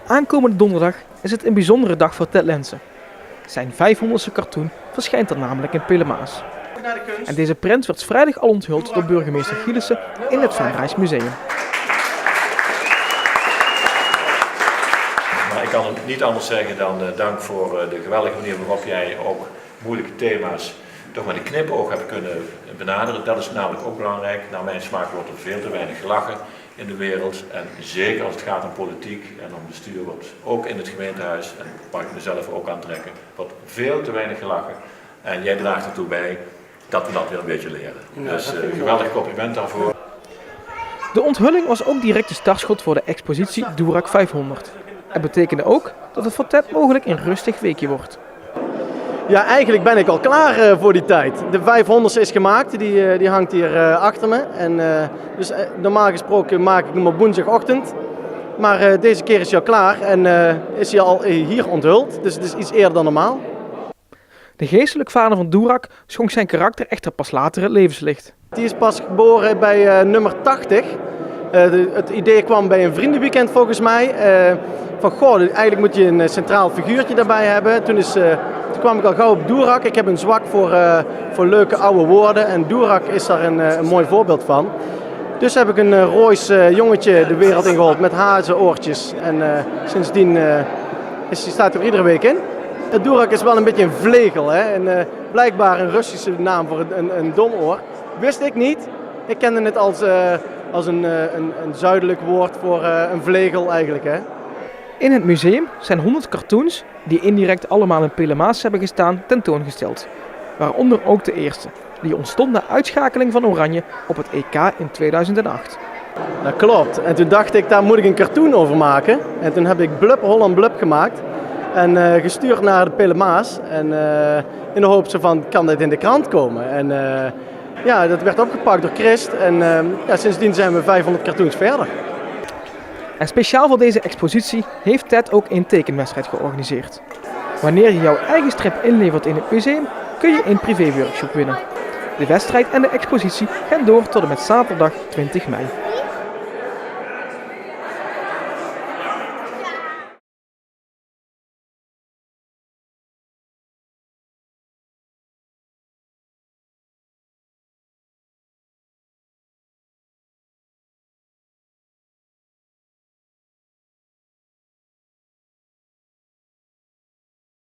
Aankomende donderdag is het een bijzondere dag voor Ted Lensen. Zijn 500ste cartoon verschijnt er namelijk in Pelemaas. En deze prent werd vrijdag al onthuld door burgemeester Gielissen in het Van Rijs Museum. Maar ik kan het niet anders zeggen dan dank voor de geweldige manier waarop jij ook moeilijke thema's toch met een knipoog hebt kunnen benaderen. Dat is namelijk ook belangrijk. Naar mijn smaak wordt er veel te weinig gelachen in de wereld. En zeker als het gaat om politiek en om bestuur wordt ook in het gemeentehuis, en mag ik mezelf ook aantrekken, wordt veel te weinig gelachen. En jij draagt ertoe bij dat we dat weer een beetje leren. Dus geweldig compliment daarvoor. De onthulling was ook direct de startschot voor de expositie Doorak 500. Het betekende ook dat het voor Ted mogelijk een rustig weekje wordt. Ja, eigenlijk ben ik al klaar voor die tijd. De 500ste is gemaakt, die hangt hier achter me. En, dus normaal gesproken maak ik hem op woensdagochtend. Maar deze keer is hij al klaar en is hij al hier onthuld. Dus het is iets eerder dan normaal. De geestelijk vader van Doorak schonk zijn karakter echter pas later het levenslicht. Die is pas geboren bij nummer 80. Het idee kwam bij een vriendenweekend volgens mij. Van goh, eigenlijk moet je een centraal figuurtje daarbij hebben. Toen kwam ik al gauw op Doorak. Ik heb een zwak voor leuke oude woorden en Doorak is daar een mooi voorbeeld van. Dus heb ik een Roois jongetje de wereld ingeholpen met hazenoortjes. En sindsdien staat hij er iedere week in. Doorak is wel een beetje een vlegel, hè? En blijkbaar een Russische naam voor een domoor. Wist ik niet. Ik kende het als een zuidelijk woord voor een vlegel eigenlijk, hè. In het museum zijn 100 cartoons, die indirect allemaal in Pelemaas hebben gestaan, tentoongesteld. Waaronder ook de eerste, die ontstond na uitschakeling van Oranje op het EK in 2008. Dat klopt. En toen dacht ik, daar moet ik een cartoon over maken. En toen heb ik Blub Holland Blub gemaakt. En gestuurd naar de Pelemaas. En in de hoop van, kan dit in de krant komen? En ja, dat werd opgepakt door Christ. En ja, sindsdien zijn we 500 cartoons verder. En speciaal voor deze expositie heeft Ted ook een tekenwedstrijd georganiseerd. Wanneer je jouw eigen strip inlevert in het museum, kun je een privéworkshop winnen. De wedstrijd en de expositie gaan door tot en met zaterdag 20 mei.